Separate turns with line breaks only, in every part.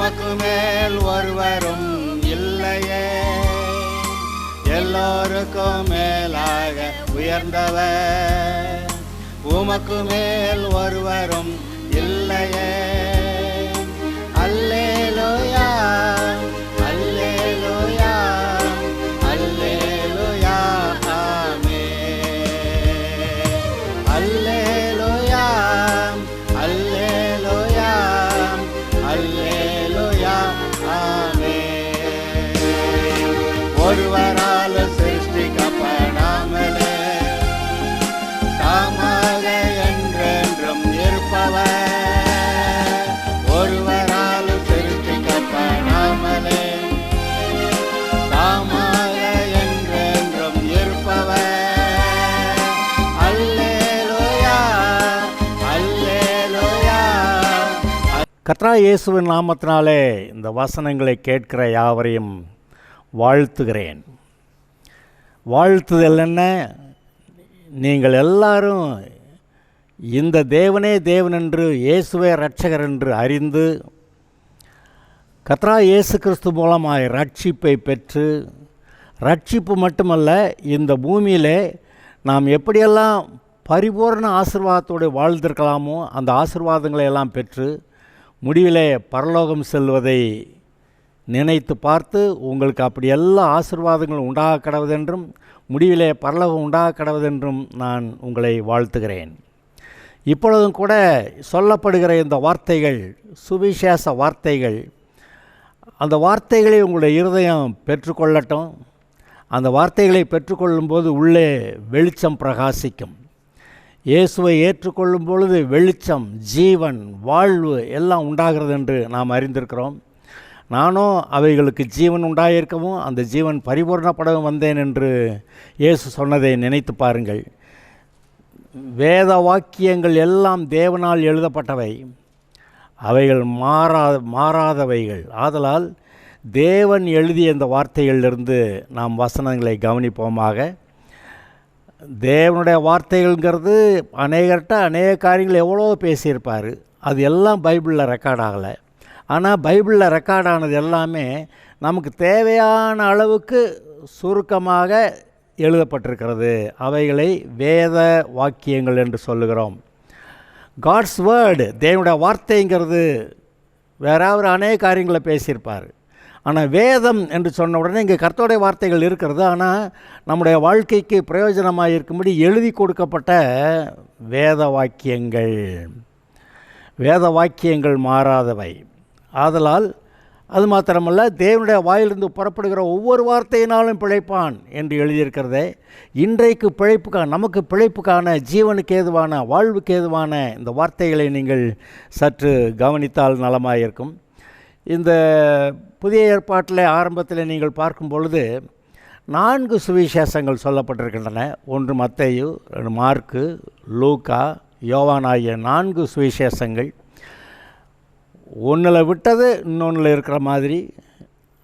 உமக்கு மேல் ஒருவரும் இல்லையே, எல்லோருக்கும் மேலாக உயர்ந்தவர். உமக்கு மேல் ஒருவரும் இல்லையே. அல்லேலூயா, அல்லேலூயா, அல்லேலூயா, ஆமென். அல்லேலூயா, அல்லேலூயா, அல்லேலூயா, ஆமென். ஒருவரால் சிருஷ்டிக்கப்படாமலே தாமாக என்றென்றும் இருப்பவர். ஒருவரால் சிருஷ்டிக்கப்படாமலே தாமாக என்றென்றும் இருப்பவர். அல்லேலூயா, அல்லேலூயா.
கர்த்தராகிய இயேசுவின் நாமத்தினாலே இந்த வசனங்களை கேட்கிற யாவரையும் வாழ்த்துகிறேன். வாழ்த்துதல் என்ன? நீங்கள் எல்லாரும் இந்த தேவனே தேவன் என்று, இயேசுவே இரட்சகர் என்று அறிந்து கர்த்தராகிய இயேசு கிறிஸ்து மூலமாய் ரட்சிப்பை பெற்று, ரட்சிப்பு மட்டுமல்ல, இந்த பூமியிலே நாம் எப்படியெல்லாம் பரிபூர்ண ஆசீர்வாதத்தோடு வாழ்ந்திருக்கலாமோ அந்த ஆசீர்வாதங்களை எல்லாம் பெற்று முடிவிலே பரலோகம் செல்வதை நினைத்து பார்த்து, உங்களுக்கு அப்படி எல்லா ஆசீர்வாதங்களும் உண்டாக கடவுதென்றும் முடிவிலே பரலோகம் உண்டாக கடவுதென்றும் நான் உங்களை வாழ்த்துகிறேன். இப்பொழுதும் கூட சொல்லப்படுகிற இந்த வார்த்தைகள் சுவிசேஷ வார்த்தைகள். அந்த வார்த்தைகளை உங்களுடைய இருதயம் பெற்றுக்கொள்ளட்டும். அந்த வார்த்தைகளை பெற்றுக்கொள்ளும்போது உள்ளே வெளிச்சம் பிரகாசிக்கும். இயேசுவை ஏற்றுக்கொள்ளும் பொழுது வெளிச்சம், ஜீவன், வாழ்வு எல்லாம் உண்டாகிறது என்று நாம் அறிந்திருக்கிறோம். நானும் அவைகளுக்கு ஜீவன் உண்டாயிருக்கவும் அந்த ஜீவன் பரிபூர்ணப்படவும் வந்தேன் என்று இயேசு சொன்னதை நினைத்து பாருங்கள். வேத வாக்கியங்கள் எல்லாம் தேவனால் எழுதப்பட்டவை, அவைகள் மாறாதவைகள். ஆதலால் தேவன் எழுதிய இந்த வார்த்தைகளிலிருந்து நாம் வசனங்களை கவனிப்போமாக. தேவனுடைய வார்த்தைகள்ங்கிறது அநேகர்கிட்ட அநேக காரியங்கள் எவ்வளோ பேசியிருப்பார். அது எல்லாம் பைபிளில் ரெக்கார்ட் ஆகலை. ஆனால் பைபிளில் ரெக்கார்ட் ஆனது எல்லாமே நமக்கு தேவையான அளவுக்கு சுருக்கமாக எழுதப்பட்டிருக்கிறது. அவைகளை வேத வாக்கியங்கள் என்று சொல்லுகிறோம். காட்ஸ் வேர்டு, தேவனுடைய வார்த்தைங்கிறது வேறாவது அநேக காரியங்களை பேசியிருப்பார். ஆனால் வேதம் என்று சொன்ன உடனே இங்கே கர்த்தருடைய வார்த்தைகள் இருக்கிறது. ஆனால் நம்முடைய வாழ்க்கைக்கு பிரயோஜனமாக இருக்கும்படி எழுதி கொடுக்கப்பட்ட வேத வாக்கியங்கள். வேத வாக்கியங்கள் மாறாதவை. ஆதலால் அது மாத்திரமல்ல, தேவனுடைய வாயிலிருந்து புறப்படுகிற ஒவ்வொரு வார்த்தையினாலும் பிழைப்பான் என்று எழுதியிருக்கிறதே. இன்றைக்கு பிழைப்புக்கான, நமக்கு பிழைப்புக்கான, ஜீவனுக்கு ஏதுவான, வாழ்வுக்கு ஏதுவான இந்த வார்த்தைகளை நீங்கள் சற்று கவனித்தால் நலமாயிருக்கும். இந்த புதிய ஏற்பாட்டில் ஆரம்பத்தில் நீங்கள் பார்க்கும் பொழுது 4 சுவிசேஷங்கள் சொல்லப்பட்டிருக்கின்றன. 1 மத்தேயு, 2 மார்க்கு, லூக்கா, யோவான் ஆகிய 4 சுவிசேஷங்கள். ஒன்றில் விட்டது இன்னொன்றில் இருக்கிற மாதிரி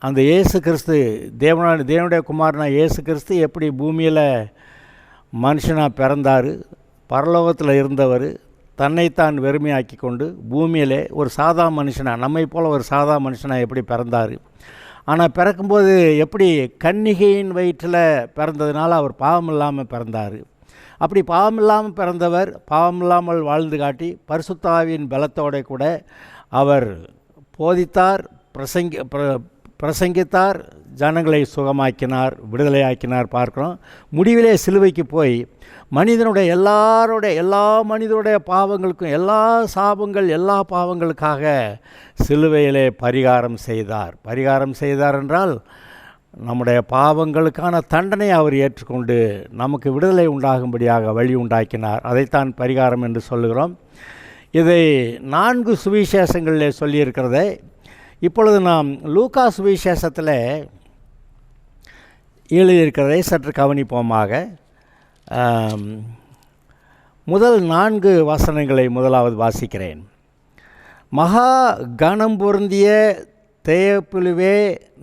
அந்த இயேசு கிறிஸ்து, தேவனுடைய குமாரனா இயேசு கிறிஸ்து எப்படி பூமியில் மனுஷனாக பிறந்தார், பரலோகத்தில் இருந்தவர் தன்னைத்தான் வெறுமையாக்கி கொண்டு பூமியிலே ஒரு சாதா மனுஷனாக, நம்மை போல் ஒரு சாதா மனுஷனாக எப்படி பிறந்தார். ஆனால் பிறக்கும்போது எப்படி கன்னிகையின் வயிற்றில் பிறந்ததுனால அவர் பாவம் இல்லாமல் பிறந்தார். அப்படி பாவம் இல்லாமல் பிறந்தவர் பாவம் இல்லாமல் வாழ்ந்து காட்டி பரிசுத்த ஆவியின் பலத்தோடு கூட அவர் போதித்தார், பிரசங்கித்தார், ஜனங்களை சுகமாக்கினார், விடுதலையாக்கினார் பார்க்குறோம். முடிவிலே சிலுவைக்கு போய் எல்லா மனிதருடைய பாவங்களுக்கும், எல்லா சாபங்கள், எல்லா பாவங்களுக்காக சிலுவையிலே பரிகாரம் செய்தார் என்றால் நம்முடைய பாவங்களுக்கான தண்டனை அவர் ஏற்றுக்கொண்டு நமக்கு விடுதலை உண்டாகும்படியாக வழி உண்டாக்கினார். அதைத்தான் பரிகாரம் என்று சொல்லுகிறோம். இதை 4 சுவிசேஷங்களிலே சொல்லியிருக்கிறதை இப்பொழுது நாம் லூக்கா சுவிசேஷத்தில் எழுதியிருக்கிறதை சற்று கவனிப்போமாக. முதல் 4 வசனங்களை முதலாவது வாசிக்கிறேன். மகா கனம் பொருந்திய தேயப்பிலுவே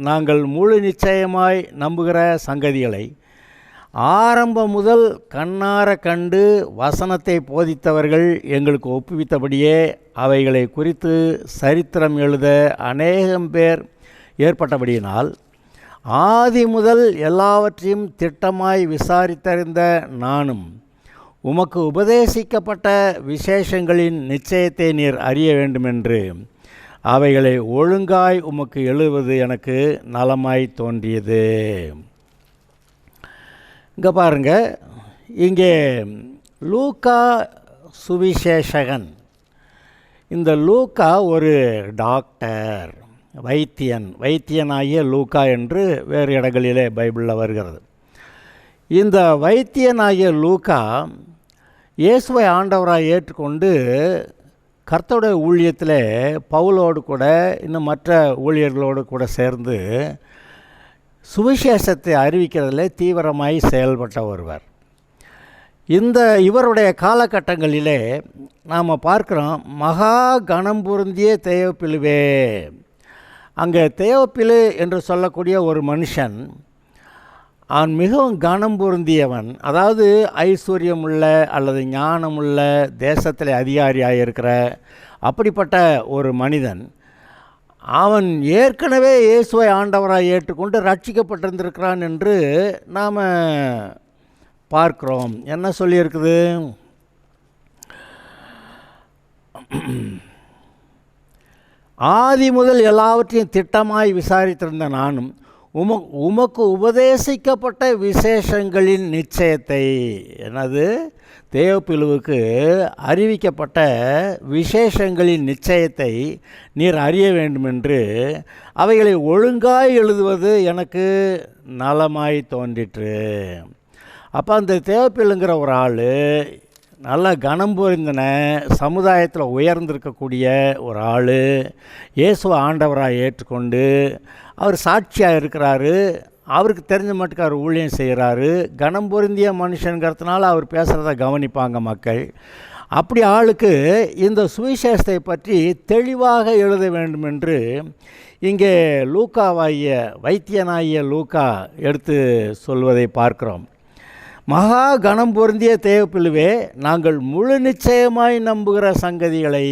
நாங்கள் முழு நிச்சயமாய் நம்புகிற சங்கதிகளை ஆரம்பம் முதல் கண்ணார கண்டு வசனத்தை போதித்தவர்கள் எங்களுக்கு ஒப்புவித்தபடியே அவைகளை குறித்து சரித்திரம் எழுத அநேகம் பேர் ஏற்பட்டபடியினால் ஆதி முதல் எல்லாவற்றையும் திட்டமாய் விசாரித்தறிந்த நானும் உமக்கு உபதேசிக்கப்பட்ட விசேஷங்களின் நிச்சயத்தை நீர் அறிய வேண்டுமென்று அவைகளை ஒழுங்காய் உமக்கு எழுதுவது எனக்கு நலமாய் தோன்றியது. இங்கே பாருங்கள், இங்கே லூக்கா சுவிசேஷகன். இந்த லூக்கா ஒரு டாக்டர், வைத்தியனாகிய லூக்கா என்று வேறு இடங்களிலே பைபிளில் வருகிறது. இந்த வைத்தியனாகிய லூக்கா இயேசுவை ஆண்டவராக ஏற்றுக்கொண்டு கர்த்தருடைய ஊழியத்தில் பவுலோடு கூட இன்னும் மற்ற ஊழியர்களோடு கூட சேர்ந்து சுவிசேஷத்தை அறிவிக்கிறதில் தீவிரமாய் செயல்பட்ட ஒருவர். இவருடைய காலகட்டங்களிலே நாம் பார்க்குறோம், மகா கணம் பொருந்திய தேயோப்பிலுவே. அங்கே தேயோப்பிலு என்று சொல்லக்கூடிய ஒரு மனுஷன், அவன் மிகவும் கனம் பொருந்தியவன், அதாவது ஐஸ்வர்யம் உள்ள அல்லது ஞானமுள்ள, தேசத்தில் அதிகாரியாக இருக்கிற அப்படிப்பட்ட ஒரு மனிதன். அவன் ஏற்கனவே இயேசுவை ஆண்டவராக ஏற்றுக்கொண்டு ரட்சிக்கப்பட்டிருந்திருக்கிறான் என்று நாம் பார்க்கிறோம். என்ன சொல்லியிருக்குது? ஆதி முதல் எல்லாவற்றையும் திட்டமாய் விசாரித்திருந்த நானும் உமக்கு உபதேசிக்கப்பட்ட விசேஷங்களின் நிச்சயத்தை, எனது தேயோப்பிலுவுக்கு அறிவிக்கப்பட்ட விசேஷங்களின் நிச்சயத்தை நீர் அறிய வேண்டுமென்று அவைகளை ஒழுங்காய் எழுதுவது எனக்கு நலமாய் தோன்றிற்று. அப்போ அந்த தேயோப்பிலுங்கிற ஒரு ஆள் நல்ல கனம் பொருந்தின, சமுதாயத்தில் உயர்ந்திருக்கக்கூடிய ஒரு ஆள், இயேசுவை ஆண்டவராக ஏற்றுக்கொண்டு அவர் சாட்சியாக இருக்கிறாரு. அவருக்கு தெரிஞ்ச மட்டுக்கு அவர் ஊழியம் செய்கிறாரு. கனம் பொருந்திய மனுஷனுங்கிறதுனால அவர் பேசுகிறத கவனிப்பாங்க மக்கள். அப்படி ஆளுக்கு இந்த சுவிசேஷத்தை பற்றி தெளிவாக எழுத வேண்டும் என்று இங்கே வைத்தியனாகிய லூக்கா எடுத்து சொல்வதை பார்க்கிறோம். மகா கனம் பொருந்திய தேவப்பிலுவே, நாங்கள் முழு நிச்சயமாய் நம்புகிற சங்கதிகளை,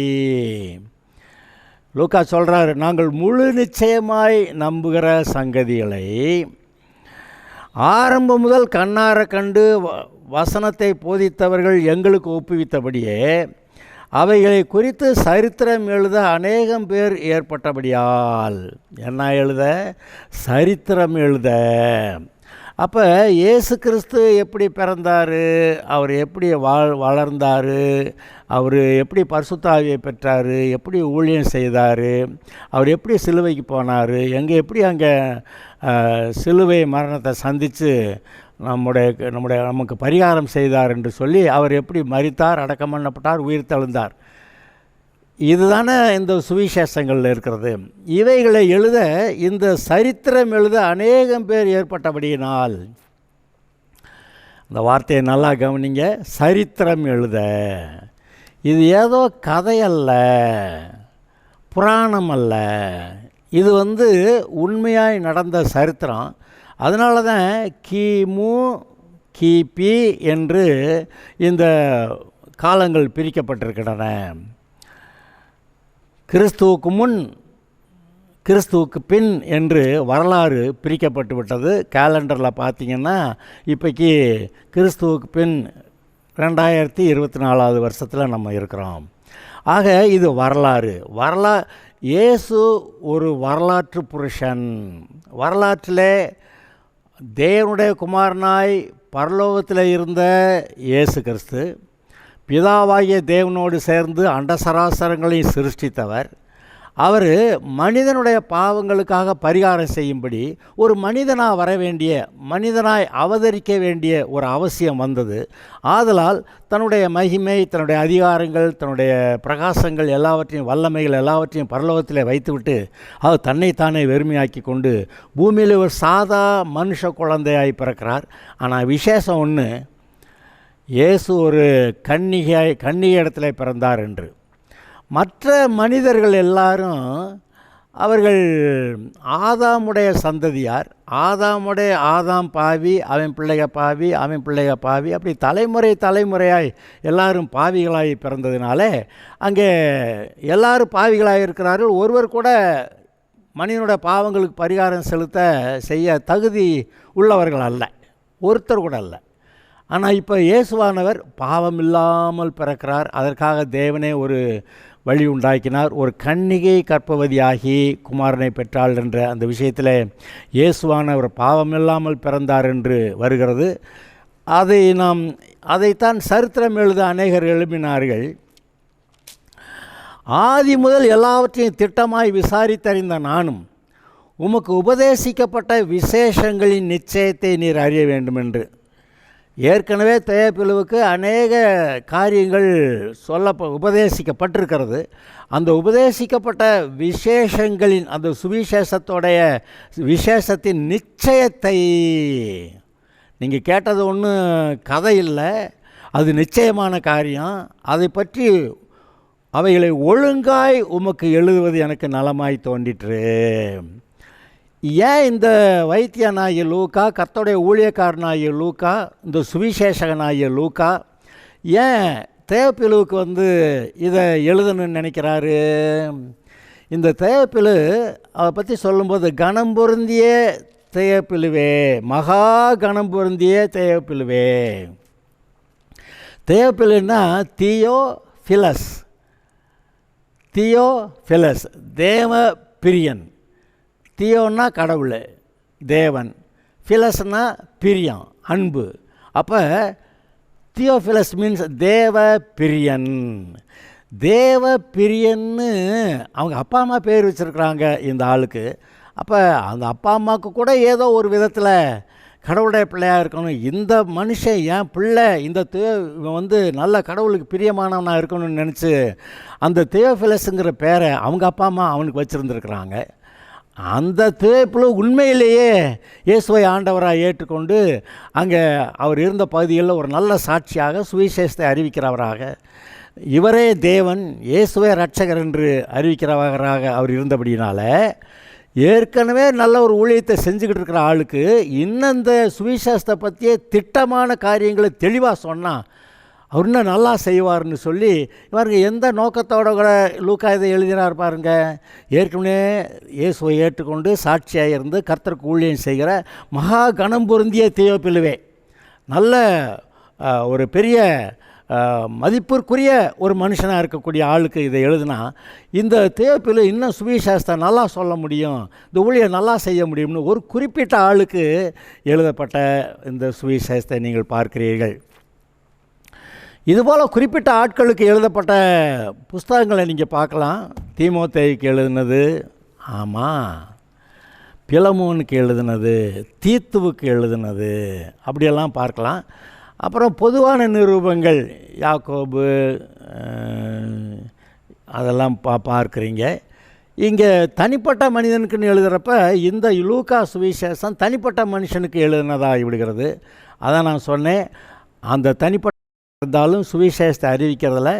லூக்கா சொல்கிறாரு, நாங்கள் முழு நிச்சயமாய் நம்புகிற சங்கதிகளை ஆரம்பம் முதல் கண்ணார கண்டு வசனத்தை போதித்தவர்கள் எங்களுக்கு ஒப்புவித்தபடியே அவைகளை குறித்து சரித்திரம் எழுத அநேகம் பேர் ஏற்பட்டபடியால். என்ன எழுத? சரித்திரம் எழுத. அப்போ இயேசு கிறிஸ்து எப்படி பிறந்தார், அவர் எப்படி வளர்ந்தார், அவர் எப்படி பரிசுத்த ஆவியை பெற்றார், எப்படி ஊழியம் செய்தார், அவர் எப்படி சிலுவைக்கு போனார், எப்படி அங்கே சிலுவை மரணத்தை சந்தித்து நமக்கு பரிகாரம் செய்தார் என்று சொல்லி, அவர் எப்படி மரித்தார், அடக்கம் பண்ணப்பட்டார், உயிர் தெழுந்தார். இதுதானே இந்த சுவிசேஷங்களில் இருக்கிறது. இவைகளை எழுத, இந்த சரித்திரம் எழுத அநேகம் பேர் ஏற்பட்டபடியினால், இந்த வார்த்தையை நல்லா கவனிங்க, சரித்திரம் எழுத. இது ஏதோ கதையல்ல, புராணம் அல்ல, இது உண்மையாய் நடந்த சரித்திரம். அதனால தான் கிமு கிபி என்று இந்த காலங்கள் பிரிக்கப்பட்டிருக்கின்றன. கிறிஸ்துவுக்கு முன், கிறிஸ்துவுக்கு பின் என்று வரலாறு பிரிக்கப்பட்டு விட்டது. கேலண்டரில் பார்த்திங்கன்னா இப்போக்கி கிறிஸ்துவுக்கு பின் 2024 வருஷத்தில் நம்ம இருக்கிறோம். ஆக இது வரலாறு. இயேசு ஒரு வரலாற்று புருஷன். வரலாற்றிலே தேவனுடைய குமாரனாய் பரலோகத்தில் இருந்த இயேசு கிறிஸ்து பிதாவாகிய தேவனோடு சேர்ந்து அண்டசராசரங்களை சிருஷ்டித்தவர். அவர் மனிதனுடைய பாவங்களுக்காக பரிகாரம் செய்யும்படி ஒரு மனிதனாய் அவதரிக்க வேண்டிய ஒரு அவசியம் வந்தது. ஆதலால் தன்னுடைய மகிமை, தன்னுடைய அதிகாரங்கள், தன்னுடைய பிரகாசங்கள் எல்லாவற்றையும், வல்லமைகள் எல்லாவற்றையும் பரலோகத்திலே வைத்துவிட்டு அவர் தன்னைத்தானே வெறுமையாக்கி கொண்டு பூமியில் ஒரு சாதா மனுஷ குழந்தையாய் பிறக்கிறார். ஆனால் விசேஷம் ஒன்று, இயேசு ஒரு கன்னிகை இடத்துல பிறந்தார் என்று. மற்ற மனிதர்கள் எல்லாரும் அவர்கள் ஆதாமுடைய சந்ததியார். ஆதாம் பாவி, அவன் பிள்ளைக பாவி, அவன் பிள்ளைக பாவி, அப்படி தலைமுறையாய் எல்லாரும் பாவிகளாய் பிறந்ததினால அங்கே எல்லாரும் பாவிகளாக இருக்கிறார்கள். ஒருவர் கூட மனிதனுடைய பாவங்களுக்கு பரிகாரம் செய்ய தகுதி உள்ளவர்கள் அல்ல, ஒருத்தர் கூட அல்ல. ஆனால் இப்போ இயேசுவானவர் பாவம் இல்லாமல் பிறக்கிறார். அதற்காக தேவனே ஒரு வழி உண்டாக்கினார். ஒரு கன்னிகை கர்ப்பவதியாகி குமாரனை பெற்றாள் என்ற அந்த விஷயத்தில் இயேசுவானவர் பாவமில்லாமல் பிறந்தார் என்று வருகிறது. அதைத்தான் சரித்திரம் எழுத அநேகர் எழுப்பினார்கள். ஆதி முதல் எல்லாவற்றையும் திட்டமாய் விசாரித்தறிந்த நானும் உமக்கு உபதேசிக்கப்பட்ட விசேஷங்களின் நிச்சயத்தை நீர் அறிய வேண்டும் என்று. ஏற்கனவே தேவப்பிலுவுக்கு அநேக காரியங்கள் உபதேசிக்கப்பட்டிருக்கிறது. அந்த உபதேசிக்கப்பட்ட விசேஷங்களின் அந்த சுவிசேஷத்தோடைய விசேஷத்தின் நிச்சயத்தை, நீங்கள் கேட்டது ஒன்றும் கதை இல்லை, அது நிச்சயமான காரியம். அதை பற்றி அவைகளை ஒழுங்காய் உமக்கு எழுதுவது எனக்கு நலமாய் தோன்றிற்று. ஏன் இந்த வைத்தியனாகிய லூக்கா, கர்த்தருடைய ஊழியக்காரனாகிய லூக்கா, இந்த சுவிசேஷகனாகிய லூக்கா ஏன் தேவப்பிலுவுக்கு இதை எழுதணும்னு நினைக்கிறாரு? இந்த தேவப்பிலு அதை பற்றி சொல்லும்போது, கணம் பொருந்திய தேவப்பிலுவே, மகா கணம் பொருந்திய தேவப்பிலுவே. தேவப்பிலுன்னா தியோஃபிலஸ், தேவ பிரியன். தியோன்னா கடவுள், தேவன். ஃபிலஸ்னா பிரியம், அன்பு. அப்போ தியோஃபிலஸ் மீன்ஸ் தேவ பிரியன். தேவ பிரியன்னு அவங்க அப்பா அம்மா பேர் வச்சுருக்குறாங்க இந்த ஆளுக்கு. அப்போ அந்த அப்பா அம்மாவுக்கு கூட ஏதோ ஒரு விதத்தில் கடவுளுடைய பிள்ளையாக இருக்கணும். இந்த மனுஷன் என் பிள்ளை, இந்த இவன் நல்ல கடவுளுக்கு பிரியமானவனாக இருக்கணும்னு நினச்சி அந்த தியோஃபிலஸுங்கிற பேரை அவங்க அப்பா அம்மா அவனுக்கு வச்சுருந்துருக்குறாங்க. அந்த தேவப்பிலு உண்மையிலேயே இயேசுவை ஆண்டவராக ஏற்றுக்கொண்டு அங்கே அவர் இருந்த பகுதிகளில் ஒரு நல்ல சாட்சியாக சுவிசேஷத்தை அறிவிக்கிறவராக, இவரே தேவன், இயேசுவே இரட்சகர் என்று அறிவிக்கிறவராக அவர் இருந்தபடினால, ஏற்கனவே நல்ல ஒரு ஊழியத்தை செஞ்சுக்கிட்டு இருக்கிற ஆளுக்கு இன்னும் இந்த சுவிசேஷத்தை பற்றியே திட்டமான காரியங்களை தெளிவாக சொன்னால் அவர் இன்னும் நல்லா செய்வார்னு சொல்லி இவருங்க எந்த நோக்கத்தோடு கூட லூக்கா இதை எழுதினார் பாருங்க. ஏற்கனவே இயேசுவை ஏற்றுக்கொண்டு சாட்சியாக இருந்து கர்த்தருக்கு ஊழியம் செய்கிற மகா கணம் பொருந்திய தேவப்பிலுவே, நல்ல ஒரு பெரிய மதிப்பிற்குரிய ஒரு மனுஷனாக இருக்கக்கூடிய ஆளுக்கு இதை எழுதுனா, இந்த தேவப்பிலு இன்னும் சுவிசேஷத்தை நல்லா சொல்ல முடியும், இந்த ஊழியை நல்லா செய்ய முடியும்னு ஒரு குறிப்பிட்ட ஆளுக்கு எழுதப்பட்ட இந்த சுவிசேஷத்தை நீங்கள் பார்க்கிறீர்கள். இதுபோல் குறிப்பிட்ட ஆட்களுக்கு எழுதப்பட்ட புஸ்தகங்களை நீங்கள் பார்க்கலாம். தீமோத்தேயுக்கு எழுதினது, ஆமாம், பிலமோனுக்கு எழுதினது, தீத்துவுக்கு எழுதினது, அப்படியெல்லாம் பார்க்கலாம். அப்புறம் பொதுவான நிரூபங்கள், யாக்கோபு, அதெல்லாம் பார்க்குறீங்க. இங்கே தனிப்பட்ட மனிதனுக்குன்னு எழுதுகிறப்ப இந்த லூக்கா சுவிசேஷம் தனிப்பட்ட மனுஷனுக்கு எழுதினதாக விடுகிறது. அதான் நான் சொன்னேன், அந்த தனிப்பட்ட இருந்தாலும் சுவிசேஷத்தை அறிவிக்கிறதுல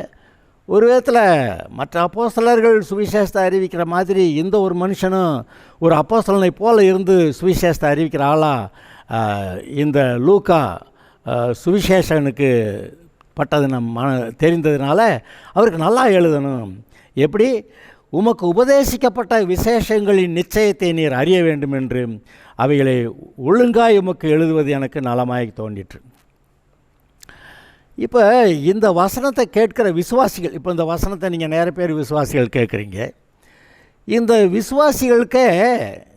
ஒரு விதத்தில் மற்ற அப்போஸ்தலர்கள் சுவிசேஷத்தை அறிவிக்கிற மாதிரி இந்த ஒரு மனுஷனும் ஒரு அப்போஸ்தலனை போல் இருந்து சுவிசேஷத்தை அறிவிக்கிற ஆளாக இந்த லூக்கா சுவிசேஷனுக்கு பட்டது தெரிந்ததுனால அவருக்கு நல்லா எழுதணும். எப்படி? உமக்கு உபதேசிக்கப்பட்ட விசேஷங்களின் நிச்சயத்தை நீர் அறிய வேண்டும் என்று அவைகளை ஒழுங்காய் உமக்கு எழுதுவது எனக்கு நலமாய் தோன்றிற்று. இப்போ இந்த வசனத்தை கேட்கிற விசுவாசிகள், இப்போ இந்த வசனத்தை நீங்கள் நிறைய பேர் விசுவாசிகள் கேட்குறீங்க. இந்த விசுவாசிகளுக்கே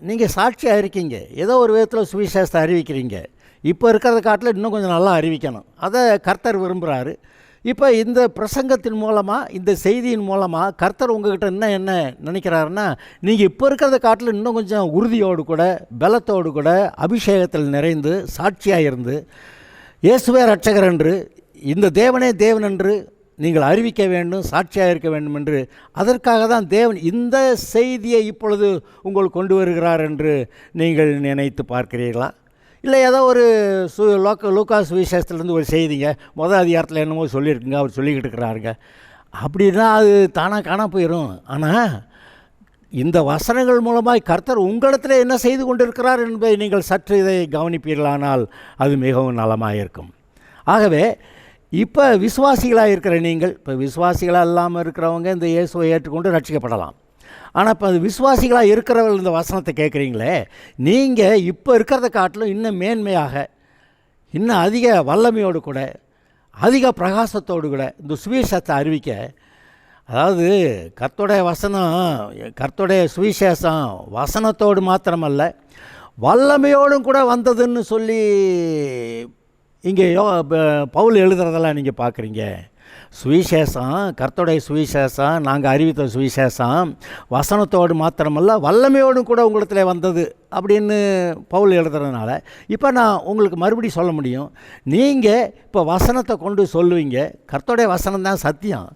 நீங்கள் சாட்சியாக இருக்கீங்க, ஏதோ ஒரு விதத்தில் சுவிசேஷத்தை அறிவிக்கிறீங்க. இப்போ இருக்கிறத காட்டில் இன்னும் கொஞ்சம் நல்லா அறிவிக்கணும், அதை கர்த்தர் விரும்புகிறாரு. இப்போ இந்த பிரசங்கத்தின் மூலமாக, இந்த செய்தியின் மூலமாக கர்த்தர் உங்கள்கிட்ட என்ன நினைக்கிறாருன்னா, நீங்கள் இப்போ இருக்கிறத காட்டில் இன்னும் கொஞ்சம் உறுதியோடு கூட, பலத்தோடு கூட, அபிஷேகத்தில் நிறைந்து சாட்சியாக இருந்து இயேசுவே இரட்சகர் என்று, இந்த தேவனே தேவன் என்று நீங்கள் அறிவிக்க வேண்டும், சாட்சியாக இருக்க வேண்டும் என்று, அதற்காக தான் தேவன் இந்த செய்தியை இப்பொழுது உங்களுக்கு கொண்டு வருகிறார் என்று நீங்கள் நினைத்து பார்க்கிறீர்களா? இல்லை ஏதோ ஒரு லூக்கா சுவிசேஷத்துலேருந்து ஒரு செய்திங்க முதல் அதிகாரத்தில் என்னமோ சொல்லியிருக்குங்க, அவர் சொல்லிக்கிட்டு இருக்கிறாருங்க அப்படின்னா அது தானாக காண போயிடும். ஆனால் இந்த வசனங்கள் மூலமாய் கர்த்தர் உங்களிடத்தில் என்ன செய்து கொண்டிருக்கிறார் என்பதை நீங்கள் சற்று இதை கவனிப்பீர்களானால் அது மிகவும் நலமாக இருக்கும். ஆகவே இப்போ விசுவாசிகளாக இருக்கிற நீங்கள், இப்போ விசுவாசிகளாக இல்லாமல் இருக்கிறவங்க இந்த இயேசுவை ஏற்றுக்கொண்டு ரட்சிக்கப்படலாம். ஆனால் இப்போ அது விசுவாசிகளாக இருக்கிறவர்கள் இந்த வசனத்தை கேட்குறீங்களே, நீங்கள் இப்போ இருக்கிறத காட்டிலும் இன்னும் மேன்மையாக, இன்னும் அதிக வல்லமையோடு கூட, அதிக பிரகாசத்தோடு கூட இந்த சுவிசேஷத்தை அறிவிக்க, அதாவது கர்த்தருடைய வசனம், கர்த்தருடைய சுவிசேஷம் வசனத்தோடு மாத்திரமல்ல வல்லமையோடும் கூட வந்ததுன்னு சொல்லி இங்கே பவுல் எழுதுறதெல்லாம் நீங்கள் பார்க்குறீங்க. சுவிசேஷம், கர்த்தருடைய சுவிசேஷம், நாங்கள் அறிவித்த சுவிசேஷம் வசனத்தோடு மாத்திரமல்ல வல்லமையோடும் கூட உங்களிடத்தில் வந்தது அப்படின்னு பவுல் எழுதுறதுனால இப்போ நான் உங்களுக்கு மறுபடியும் சொல்ல முடியும். நீங்கள் இப்போ வசனத்தை கொண்டு சொல்லுவீங்க. கர்த்தருடைய வசனம் தான் சத்தியம்.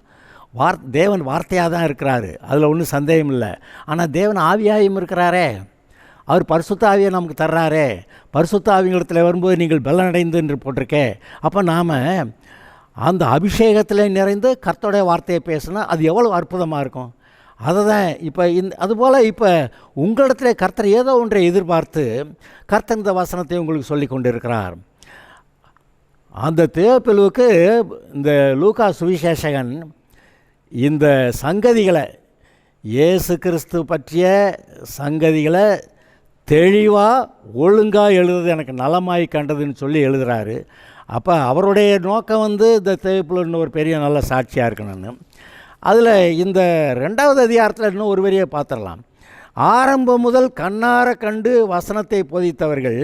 தேவன் வார்த்தையாக தான் இருக்கிறாரு, அதில் ஒன்றும் சந்தேகம் இல்லை. ஆனால் தேவன் ஆவியாயும் இருக்கிறாரே, அவர் பரிசுத்த ஆவியை நமக்கு தர்றாரே. பரிசுத்த ஆவியங்களிடத்தில் வரும்போது நீங்கள் பலனடைந்து என்று போட்டிருக்கே. அப்போ நாம் அந்த அபிஷேகத்தில் நிறைந்து கர்த்தருடைய வார்த்தையை பேசினா அது எவ்வளோ அற்புதமாக இருக்கும். அதை தான் இப்போ அதுபோல் இப்போ உங்களிடத்துல கர்த்தர் ஏதோ ஒன்றை எதிர்பார்த்து கர்த்தர் இந்த வசனத்தை உங்களுக்கு சொல்லி கொண்டு இருக்கிறார். அந்த தேவப்பிலுவுக்கு இந்த லூக்கா சுவிசேஷகன் இந்த சங்கதிகளை, இயேசு கிறிஸ்து பற்றிய சங்கதிகளை தெளிவாக ஒழுங்காக எழுதுறது எனக்கு நலமாய் கண்டதுன்னு சொல்லி எழுதுகிறாரு. அப்போ அவருடைய நோக்கம் இந்த தேவப்பிலுன்னு ஒரு பெரிய நல்ல சாட்சியாக இருக்கணும்னு. அதில் இந்த 2வது அதிகாரத்தில் இன்னும் ஒரு வரியை பார்த்துடலாம். ஆரம்பம் முதல் கண்ணார கண்டு வசனத்தை போதித்தவர்கள்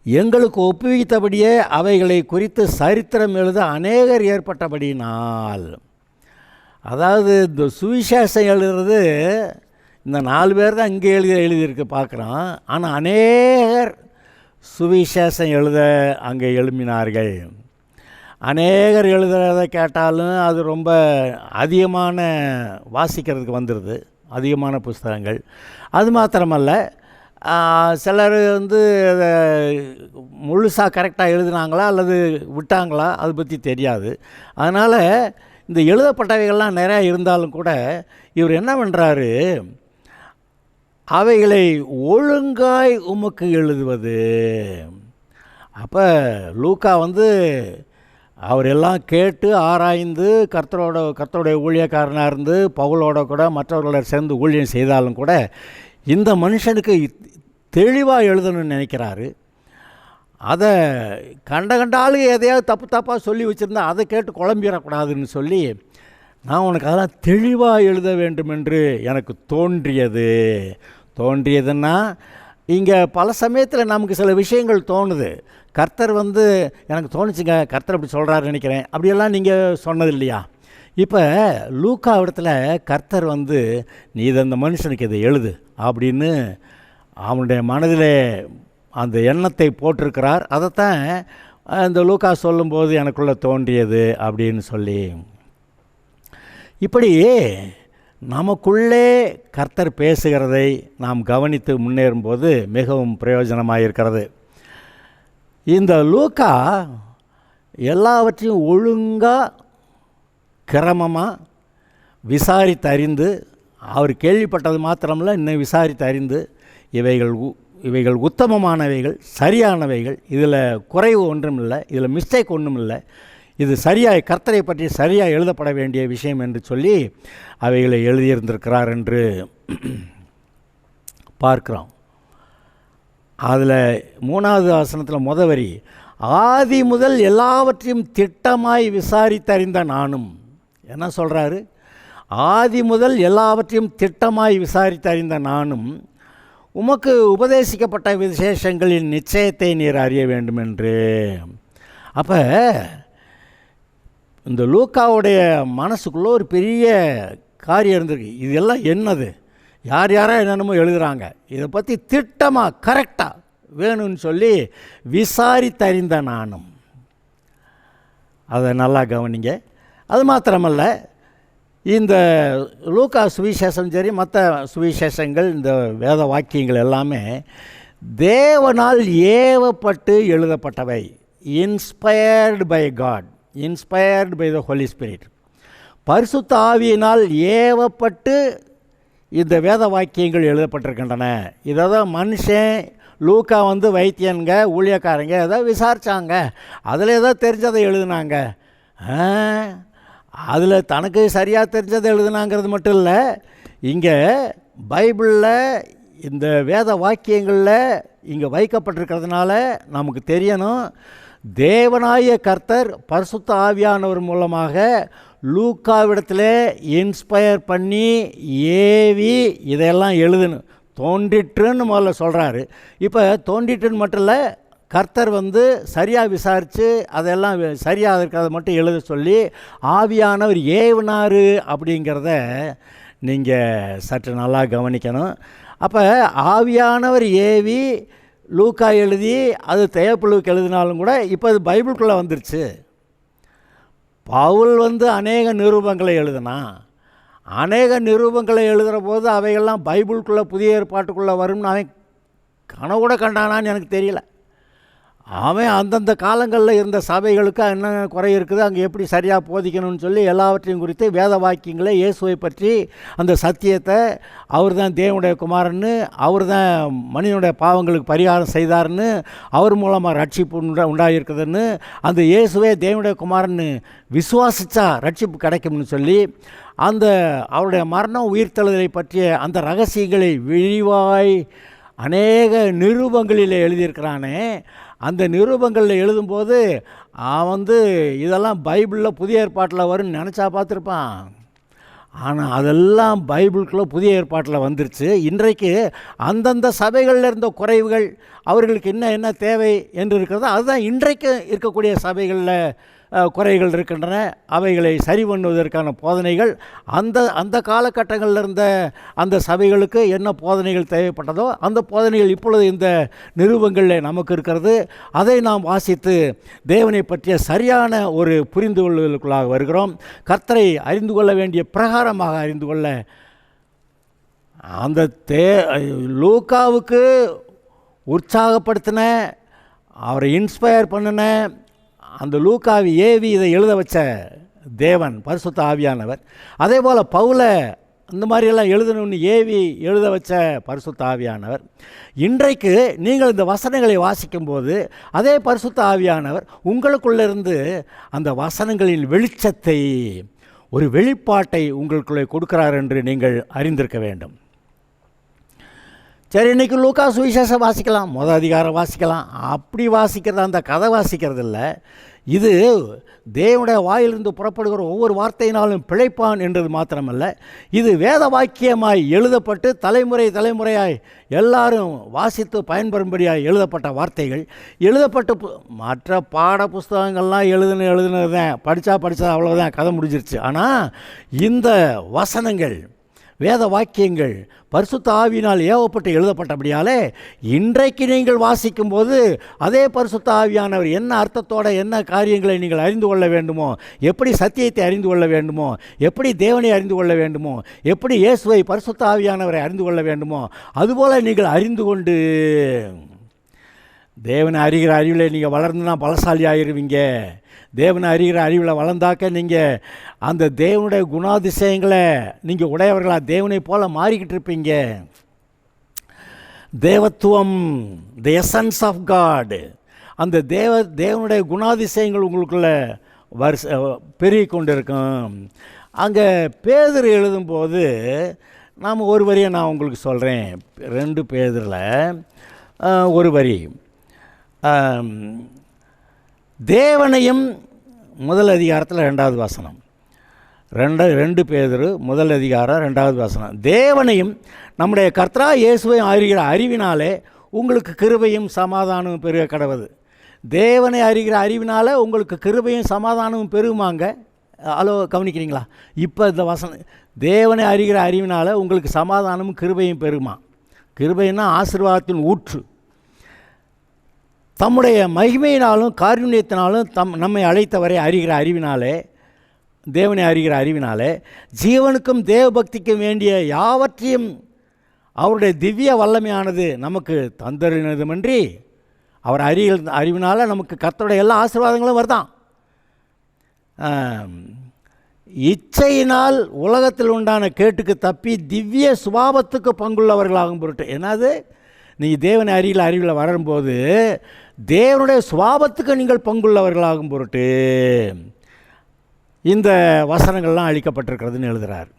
எங்களுக்கு ஒப்புவித்தபடியே அவைகளை குறித்து சரித்திரம் எழுத அநேகர் ஏற்பட்டபடினால். அதாவது இந்த சுவிசேஷம் எழுதுறது இந்த 4 பேர் தான் இங்கே எழுதியிருக்கு பார்க்குறோம். ஆனால் அநேகர் சுவிசேஷம் எழுத அங்கே எழுப்பினார்கள். அநேகர் எழுதுறதை கேட்டாலும் அது ரொம்ப அதிகமான வாசிக்கிறதுக்கு வந்துடுது, அதிகமான புஸ்தகங்கள். அது மாத்திரமல்ல, சிலர் அதை முழுசாக கரெக்டாக எழுதினாங்களா அல்லது விட்டாங்களா அதை பற்றி தெரியாது. அதனால் இந்த எழுதப்பட்டவைகள்லாம் நிறையா இருந்தாலும் கூட இவர் என்ன பண்ணுறாரு, அவைகளை ஒழுங்காய் உமக்கு எழுதுவது. அப்போ லூக்கா அவர் எல்லாம் கேட்டு ஆராய்ந்து கர்த்தருடைய ஊழியக்காரனாக இருந்து பவுலோட கூட மற்றவர்களோட சேர்ந்து ஊழியம் செய்தாலும் கூட இந்த மனுஷனுக்கு தெளிவாக எழுதணும்னு நினைக்கிறாரு. அதை கண்டாலும் எதையாவது தப்பாக சொல்லி வச்சுருந்தா அதை கேட்டு குழம்பிடக்கூடாதுன்னு சொல்லி, நான் உனக்கு அதெல்லாம் தெளிவாக எழுத வேண்டும் என்று எனக்கு தோன்றியதுன்னா, இங்கே பல சமயத்தில் நமக்கு சில விஷயங்கள் தோணுது. கர்த்தர் எனக்கு தோணுச்சுங்க, கர்த்தர் அப்படி சொல்கிறாரு நினைக்கிறேன், அப்படியெல்லாம் நீங்கள் சொன்னது இல்லையா? இப்போ லூக்கா இடத்துல கர்த்தர் நீ இந்த மனுஷனுக்கு இதை எழுது அப்படின்னு அவனுடைய மனதிலே அந்த எண்ணத்தை போட்டிருக்கிறார். அதைத்தான் இந்த லூக்கா சொல்லும்போது எனக்குள்ளே தோன்றியது அப்படின்னு சொல்லி. இப்படி நமக்குள்ளே கர்த்தர் பேசுகிறதை நாம் கவனித்து முன்னேறும்போது மிகவும் பிரயோஜனமாக இருக்கிறது. இந்த லூக்கா எல்லாவற்றையும் ஒழுங்காக கிரமமாக விசாரித்து அறிந்து, அவர் கேள்விப்பட்டது மாத்திரமில்லை, இன்னும் விசாரித்து அறிந்து இவைகள் உத்தமமானவைகள், சரியானவைகள், இதில் குறைவு ஒன்றும் இல்லை, இதில் மிஸ்டேக் ஒன்றும் இல்லை, இது சரியாய் கர்த்தரை பற்றி சரியாக எழுதப்பட வேண்டிய விஷயம் என்று சொல்லி அவைகளை எழுதியிருந்திருக்கிறார் என்று பார்க்கிறோம். அதில் 3வது வசனத்தில் முதவரி, ஆதி முதல் எல்லாவற்றையும் திட்டமாய் விசாரித்தறிந்த நானும். என்ன சொல்கிறாரு? ஆதி முதல் எல்லாவற்றையும் திட்டமாய் விசாரித்தறிந்த நானும் உமக்கு உபதேசிக்கப்பட்ட விசேஷங்களின் நிச்சயத்தை நீர் அறிய வேண்டும் என்று. அப்போ இந்த லூக்காவுடைய மனசுக்குள்ளே ஒரு பெரிய காரியம் இருந்திருக்கு. இதெல்லாம் என்னது, யாரோ என்னென்னமோ எழுதுகிறாங்க, இதை பற்றி திட்டமாக கரெக்டாக வேணும்னு சொல்லி விசாரித்தறிந்த நானும். அதை நல்லா கவனிங்க. அது மாத்திரமல்ல, இந்த லூக்கா சுவிசேஷம் சரி மற்ற சுவிசேஷங்கள், இந்த வேத வாக்கியங்கள் எல்லாமே தேவனால் ஏவப்பட்டு எழுதப்பட்டவை. Inspired by God, inspired by the Holy Spirit. பரிசுத்த ஆவியினால் ஏவப்பட்டு இந்த வேத வாக்கியங்கள் எழுதப்பட்டிருக்கின்றன. இதை தான் மனுஷன் லூக்கா வைத்தியனுங்க ஊழியக்காரங்க ஏதோ விசாரித்தாங்க, அதில் ஏதோ தெரிஞ்சதை எழுதுனாங்க. அதில் தனக்கு சரியாக தெரிஞ்சதை எழுதுனாங்கிறது மட்டும் இல்லை, இங்கே பைபிளில் இந்த வேத வாக்கியங்களில் இங்கே வைக்கப்பட்டிருக்கிறதுனால நமக்கு தெரியணும், தேவனாய கர்த்தர் பரிசுத்த ஆவியானவர் மூலமாக லூக்காவிடத்தில் இன்ஸ்பயர் பண்ணி ஏவி இதையெல்லாம் எழுதணும். தோன்றிட்டுன்னு முதல்ல சொல்கிறாரு. இப்போ தோன்றிட்டுன்னு மட்டும் இல்லை, கர்த்தர் சரியாக விசாரித்து அதெல்லாம் சரியாக இருக்கிறத மட்டும் எழுத சொல்லி ஆவியானவர் ஏவினார் அப்படிங்கிறத நீங்கள் சற்று நல்லா கவனிக்கணும். அப்போ ஆவியானவர் ஏவி லூக்கா எழுதி அது தேவப்புழுவுக்கு எழுதினாலும் கூட இப்போ அது பைபிளுக்குள்ளே வந்துருச்சு. பவுல் அநேக நிரூபங்களை எழுதினா, அநேக நிரூபங்களை எழுதுகிற போது அவைகள்லாம் பைபிளுக்குள்ளே புதிய ஏற்பாட்டுக்குள்ளே வரும்னு அவன் கனவு கூட கண்டானான்னு எனக்கு தெரியல. அவன் அந்தந்த காலங்களில் இருந்த சபைகளுக்கு என்னென்ன குறை இருக்குது, அங்கே எப்படி சரியாக போதிக்கணும்னு சொல்லி எல்லாவற்றையும் குறித்து வேத வாக்கியங்களை இயேசுவை பற்றி அந்த சத்தியத்தை, அவர் தான் தேவனுடைய குமாரன்னு, அவர் தான் மனிதனுடைய பாவங்களுக்கு பரிகாரம் செய்தார்னு, அவர் மூலமாக ரட்சிப்பு உண்டாகிருக்குதுன்னு, அந்த இயேசுவே தேவனுடைய குமாரன்னு விசுவாசித்தா ரட்சிப்பு கிடைக்கும்னு சொல்லி அந்த அவருடைய மரணம் உயிர்த்தெழுதலை பற்றிய அந்த ரகசியங்களை விரிவாய் அநேக நிரூபங்களில் எழுதியிருக்கிறானே. அந்த நிரூபங்களில் எழுதும்போது அவன் இதெல்லாம் பைபிளில் புதிய ஏற்பாட்டில் வரும்னு நினச்சா பார்த்துருப்பான். ஆனால் அதெல்லாம் பைபிளுக்குள்ளே புதிய ஏற்பாட்டில் வந்துருச்சு. இன்றைக்கு அந்தந்த சபைகளில் இருந்த குறைவுகள், அவர்களுக்கு என்ன தேவை என்று இருக்கிறதோ அதுதான் இன்றைக்கு இருக்கக்கூடிய சபைகளில் குறைகள் இருக்கின்றன. அவைகளை சரி பண்ணுவதற்கான போதனைகள் அந்த காலகட்டங்களில் இருந்த அந்த சபைகளுக்கு என்ன போதனைகள் தேவைப்பட்டதோ அந்த போதனைகள் இப்பொழுது இந்த நிரூபங்களில் நமக்கு இருக்கிறது. அதை நாம் வாசித்து தேவனை பற்றிய சரியான ஒரு புரிந்து கொள்வதற்குள்ளாக வருகிறோம். கர்த்தரை அறிந்து கொள்ள வேண்டிய பிரகாரமாக அறிந்து கொள்ள அந்த லூக்காவுக்கு உற்சாகப்படுத்தின, அவரை இன்ஸ்பயர் பண்ணின அந்த லூக்காவை ஏவி இதை எழுத வச்ச தேவன் பரிசுத்த ஆவியானவர், அதே போல் பவுலை இந்த மாதிரியெல்லாம் எழுதணும்னு ஏவி எழுத வச்ச பரிசுத்த ஆவியானவர், இன்றைக்கு நீங்கள் இந்த வசனங்களை வாசிக்கும்போது அதே பரிசுத்த ஆவியானவர் உங்களுக்குள்ளேருந்து அந்த வசனங்களின் வெளிச்சத்தை, ஒரு வெளிப்பாட்டை உங்களுக்குள்ளே கொடுக்கிறார் என்று நீங்கள் அறிந்திருக்க வேண்டும். சரி, இன்றைக்கி லூக்கா சுவிசேஷம் வாசிக்கலாம், அதிகாரம் வாசிக்கலாம். அப்படி வாசிக்கிறது அந்த கதை வாசிக்கிறது இல்லை. இது தேவனுடைய வாயிலிருந்து புறப்படுகிற ஒவ்வொரு வார்த்தையினாலும் பிழைப்பான் என்றது மாத்திரமல்ல, இது வேத வாக்கியமாய் எழுதப்பட்டு தலைமுறையாய் எல்லாரும் வாசித்து பயன்பெறும்படியாய் எழுதப்பட்ட வார்த்தைகள். எழுதப்பட்ட மற்ற பாட புஸ்தகங்கள்லாம் எழுதுனது தான், படித்தா அவ்வளோதான், கதை முடிஞ்சிருச்சு. ஆனால் இந்த வசனங்கள், வேத வாக்கியங்கள் பரிசுத்த ஆவியினால் ஏவப்பட்டு எழுதப்பட்டபடியாலே இன்றைக்கு நீங்கள் வாசிக்கும்போது அதே பரிசுத்த ஆவியானவர் என்ன அர்த்தத்தோட என்ன காரியங்களை நீங்கள் அறிந்து கொள்ள வேண்டுமோ, எப்படி சத்தியத்தை அறிந்து கொள்ள வேண்டுமோ, எப்படி தேவனை அறிந்து கொள்ள வேண்டுமோ, எப்படி இயேசுவை பரிசுத்த ஆவியானவரை அறிந்து கொள்ள வேண்டுமோ, அதுபோல் நீங்கள் அறிந்து கொண்டு தேவனை அறிகிற அறிவில் நீங்கள் வளர்ந்துனா பலசாலி ஆகிருவீங்க. தேவனை அறிகிற அறிவில் வளர்ந்தாக்க நீங்கள் அந்த தேவனுடைய குணாதிசயங்களை நீங்கள் உடையவர்களாக தேவனை போல் மாறிக்கிட்டு இருப்பீங்க. தேவத்துவம், த எசன்ஸ் ஆஃப் காட், அந்த தேவனுடைய குணாதிசயங்கள் உங்களுக்குள்ளே பெருகி கொண்டு இருக்கும். அங்கே பேதுரு எழுதும்போது நாம் ஒரு வரியை நான் உங்களுக்கு சொல்கிறேன். 2 பேதுருவில் ஒரு வரி, தேவனையும் முதல் அதிகாரத்தில் 2வது வசனம், 2 பேதுரு முதல் அதிகாரம் 2வது வசனம், தேவனையும் நம்முடைய கர்த்தராகிய இயேசுவை அறிகிற அறிவினாலே உங்களுக்கு கிருபையும் சமாதானமும் பெருக கடவது. தேவனை அறிகிற அறிவினால் உங்களுக்கு கிருபையும் சமாதானமும் பெருகுமாங்க. கவனிக்கிறீங்களா? இப்போ இந்த வசனம், தேவனை அறிகிற அறிவினால் உங்களுக்கு சமாதானமும் கிருபையும் பெருகுமா. கிருபைன்னா ஆசீர்வாதத்தின் ஊற்று. தம்முடைய மகிமையினாலும் காருண்யத்தினாலும் நம்மை அழைத்தவரை அறிகிற அறிவினாலே, தேவனை அறிகிற அறிவினாலே ஜீவனுக்கும் தேவபக்திக்கும் வேண்டிய யாவற்றையும் அவருடைய திவ்ய வல்லமையானது நமக்கு தந்தறினதுமின்றி அவர் அறிவினால் நமக்கு கர்த்தருடைய எல்லா ஆசீர்வாதங்களும் வருதான். இச்சையினால் உலகத்தில் உண்டான கேட்டுக்கு தப்பி திவ்ய சுபாவத்துக்கு பங்குள்ளவர்களாகும் பொருட்டு. என்னது, நீங்கள் தேவனை அறிவில் வரும்போது தேவனுடைய சுபாவத்துக்கு நீங்கள் பங்குள்ளவர்களாகும் பொருட்டு இந்த வசனங்கள்லாம் அளிக்கப்பட்டிருக்கிறதுன்னு எழுதுகிறார்.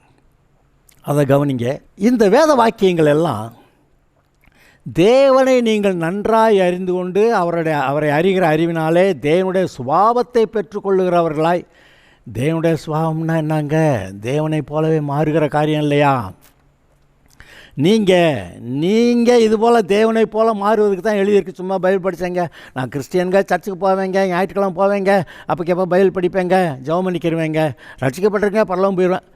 அதை கவனிங்க. இந்த வேத வாக்கியங்கள் எல்லாம் தேவனை நீங்கள் நன்றாய் அறிந்து கொண்டு அவரை அறிகிற அறிவினாலே தேவனுடைய சுபாவத்தை பெற்றுக்கொள்ளுகிறவர்களாய். தேவனுடைய சுபாவம்னா என்னங்க? தேவனை போலவே மாறுகிற காரியம் இல்லையா? நீங்கள் இதுபோல் தேவனை போல் மாறுவதுக்கு தான் எழுதியிருக்கு. சும்மா பைபிள் படித்தேங்க, நான் கிறிஸ்டியனுங்க, சர்ச்சுக்கு போவேங்க, ஞாயிற்றுக்கிழமை போவேங்க, அப்போக்கப்போ பைபிள் படிப்பேங்க, ஜெபம் பண்ணிக்கிடுவேங்க, ரட்சிக்கப்பட்டிருங்க, பரலோகம் போயிடுவேன்.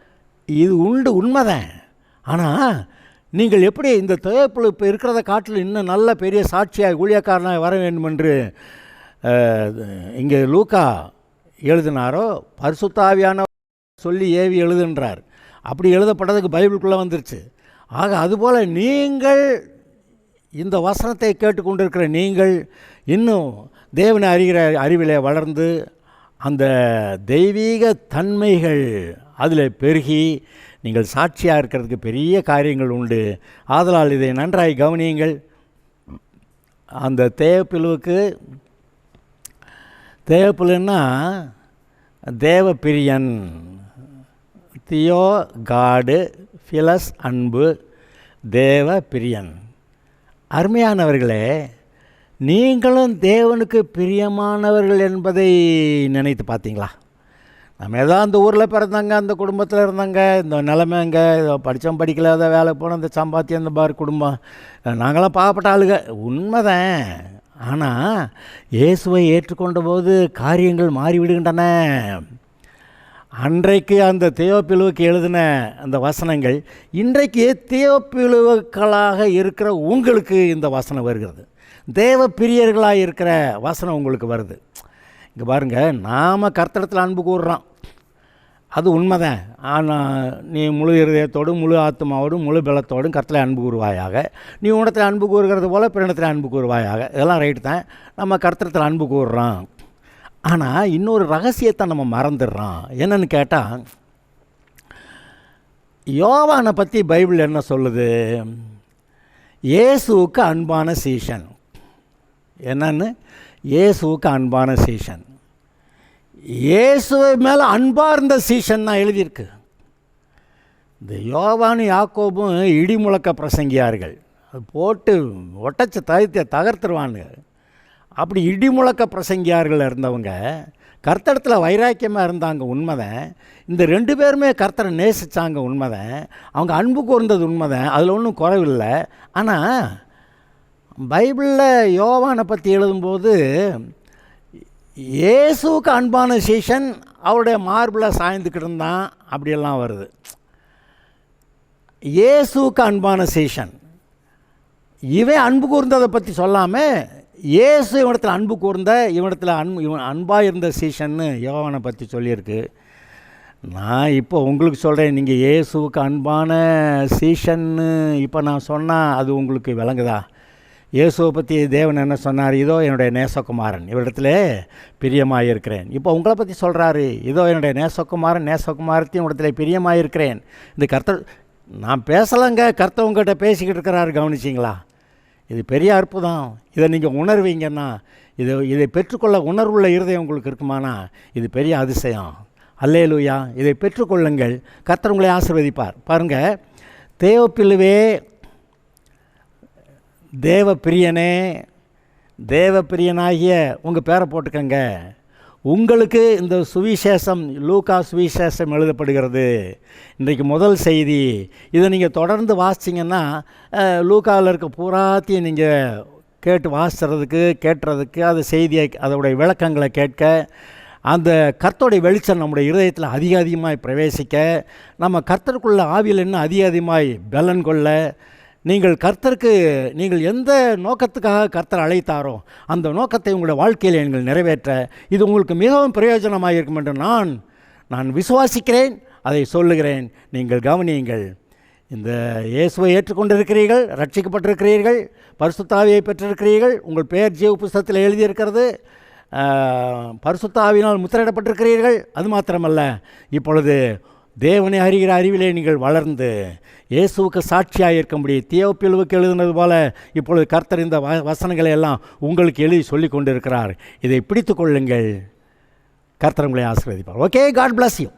இது உண்மைதான். ஆனால் நீங்கள் எப்படி இந்த தேவைப்புல இப்போ இருக்கிறத காட்டில் இன்னும் நல்ல பெரிய சாட்சியாக ஊழியக்காரனாக வர வேண்டும் என்று இங்கே லூக்கா எழுதினாரோ, பரிசுத்த ஆவியான சொல்லி ஏவி எழுதுன்றார். அப்படி எழுதப்பட்டதுக்கு பைபிளுக்குள்ளே வந்துருச்சு. ஆக அதுபோல் நீங்கள் இந்த வசனத்தை கேட்டுக்கொண்டிருக்கிற நீங்கள் இன்னும் தேவனை அறிகிற அறிவிலே வளர்ந்து அந்த தெய்வீக தன்மைகள் அதில் பெருகி நீங்கள் சாட்சியாக இருக்கிறதுக்கு பெரிய காரியங்கள் உண்டு. ஆதலால் இதை நன்றாய் கவனியுங்கள். அந்த தேவப்பிள்ளைன்னா தேவப்பிரியன், தியோ காடு, ஃபிலஸ் அன்பு, தேவ பிரியன். அருமையானவர்களே, நீங்களும் தேவனுக்கு பிரியமானவர்கள் என்பதை நினைத்து பார்த்தீங்களா? நம்ம ஏதோ அந்த ஊரில் பிறந்தாங்க, அந்த குடும்பத்தில் இருந்தாங்க, இந்த நிலைமைங்க, படித்தோம் படிக்கல, அதை வேலைக்கு போனோம், இந்த சம்பாத்தியம், இந்த பார் குடும்பம், நாங்களாம் பாவப்பட்ட ஆளுங்க, உண்மைதான். ஆனால் இயேசுவை ஏற்றுக்கொண்ட போது காரியங்கள் மாறிவிடுகின்றன. அன்றைக்கு அந்த தேவப்பிலுவுக்கு எழுதின அந்த வசனங்கள் இன்றைக்கு தேவப்பிலுவுக்களாக இருக்கிற உங்களுக்கு இந்த வசனம் வருகிறது. தேவ பிரியர்களாக இருக்கிற வசனம் உங்களுக்கு வருது. இங்கே பாருங்கள், நாம் கர்த்தரிடத்தில் அன்பு கூறுறோம், அது உண்மைதான். ஆனால் நீ முழு இருதயத்தோடும் முழு ஆத்மாவோடும் முழு பலத்தோடும் கர்த்தரை அன்பு கூறுவாயாக, நீ உன்னத்தில் அன்பு கூறுகிறது போல் பிறனிடத்தில் அன்பு கூறுவாயாக, இதெல்லாம் ரைட்டு தான். நம்ம கர்த்தரிடத்தில் அன்பு கூறுறோம். ஆனால் இன்னொரு ரகசியத்தை நம்ம மறந்துடுறோம். என்னன்னு கேட்டால், யோவானை பற்றி பைபிள் என்ன சொல்லுது? இயேசுவுக்கு அன்பான சீஷன். என்னன்னு? இயேசுவுக்கு அன்பான சீஷன். இயேசுவை மேலே அன்பாக இருந்த சீஷன் தான் எழுதியிருக்கு. இந்த யோவானும் யாக்கோபும் இடி முழக்க பிரசங்கியார்கள். அது போட்டு ஒட்டச்ச தகர்த்துருவானுங்க. அப்படி இடி முழக்க பிரசங்கியார்கள் இருந்தவங்க கர்த்தரிடத்தில் வைராக்கியமாக இருந்தாங்க, உண்மைதான். இந்த ரெண்டு பேருமே கர்த்தரை நேசித்தாங்க, உண்மைதான். அவங்க அன்பு கூர்ந்தது உண்மைதான், அதில் ஒன்றும் குறைவில்லை. ஆனால் பைபிளில் யோவானை பற்றி எழுதும்போது இயேசுவுக்கு அன்பான சீஷன் அவருடைய மார்பில் சாய்ந்துக்கிட்டு இருந்தான், அப்படியெல்லாம் வருது. இயேசுவுக்கு அன்பான சீஷன், இவன் அன்பு கூர்ந்ததை பற்றி சொல்லாமல் இயேசு இவனிடத்தில் அன்பு கூர்ந்த, இவனிடத்தில் இவன் அன்பாக இருந்த சீஷன்னு யோவானை பற்றி சொல்லியிருக்கு. நான் இப்போ உங்களுக்கு சொல்கிறேன், நீங்கள் இயேசுவுக்கு அன்பான சீஷன்னு இப்போ நான் சொன்னால் அது உங்களுக்கு விளங்குதா? இயேசுவை பற்றி தேவன் என்ன சொன்னார்? இதோ என்னுடைய நேசகுமாரன், இவரிடத்துல பிரியமாக இருக்கிறேன். இப்போ உங்களை பற்றி சொல்கிறாரு, இதோ என்னுடைய நேசகுமாரத்தையும் இடத்துல பிரியமாக இருக்கிறேன். இந்த கர்த்தர் நான் பேசலைங்க, கர்த்தர் உங்கள்கிட்ட பேசிக்கிட்டு இருக்கிறாரு, கவனிச்சிங்களா? இது பெரிய அற்புதம். இதை நீங்கள் உணர்வீங்கன்னா, இதை பெற்றுக்கொள்ள உணர்வுள்ள இருதயம் உங்களுக்கு இருக்குமானா இது பெரிய அதிசயம். அல்லேலூயா. இதை பெற்றுக்கொள்ளுங்கள், கர்த்தர் உங்களை ஆசீர்வதிப்பார். பாருங்கள், தேவப்பிலுவே, தேவப்பிரியனே, தேவப்பிரியனாகிய உங்கள் பேரை போட்டுக்கங்க. உங்களுக்கு இந்த சுவிசேஷம், லூக்கா சுவிசேஷம் எழுதப்படுகிறது. இன்றைக்கு முதல் செய்தி. இதை நீங்கள் தொடர்ந்து வாசிச்சிங்கன்னா லூக்காவில் இருக்க பூராத்தையும் நீங்கள் கேட்டு கேட்டுறதுக்கு அது செய்தியை, அதோடைய விளக்கங்களை கேட்க, அந்த கர்த்தருடைய வெளிச்சம் நம்முடைய இருதயத்தில் அதிகமாக பிரவேசிக்க, நம்ம கர்த்தருக்குள்ள ஆவியில் இன்னும் அதிகமாய் பலன் கொள்ள, நீங்கள் எந்த நோக்கத்துக்காக கர்த்தர் அழைத்தாரோ அந்த நோக்கத்தை உங்களுடைய வாழ்க்கையில் நீங்கள் நிறைவேற்ற இது உங்களுக்கு மிகவும் பிரயோஜனமாக இருக்கும் என்று நான் விசுவாசிக்கிறேன், அதை சொல்லுகிறேன். நீங்கள் கவனியுங்கள். இந்த இயேசுவை ஏற்றுக்கொண்டிருக்கிறீர்கள், ரட்சிக்கப்பட்டிருக்கிறீர்கள், பரிசுத்த ஆவியை பெற்றிருக்கிறீர்கள், உங்கள் பெயர் ஜீவ புஸ்தகத்தில் எழுதியிருக்கிறது. பரிசுத்த ஆவியினால் முத்திரையிடப்பட்டிருக்கிறீர்கள். அது மாத்திரமல்ல, இப்பொழுது தேவனை அறிகிற அறிவிலே நீங்கள் வளர்ந்து இயேசுவுக்கு சாட்சியாக இருக்கும்படி தியோப்பிலுவுக்கு எழுதுனது போல இப்பொழுது கர்த்தர் இந்த வசனங்களை எல்லாம் உங்களுக்கு எழுதி சொல்லி கொண்டிருக்கிறார். இதை பிடித்து கொள்ளுங்கள். கர்த்தர் உங்களை ஆசீர்வதிப்பார். Okay, God bless you.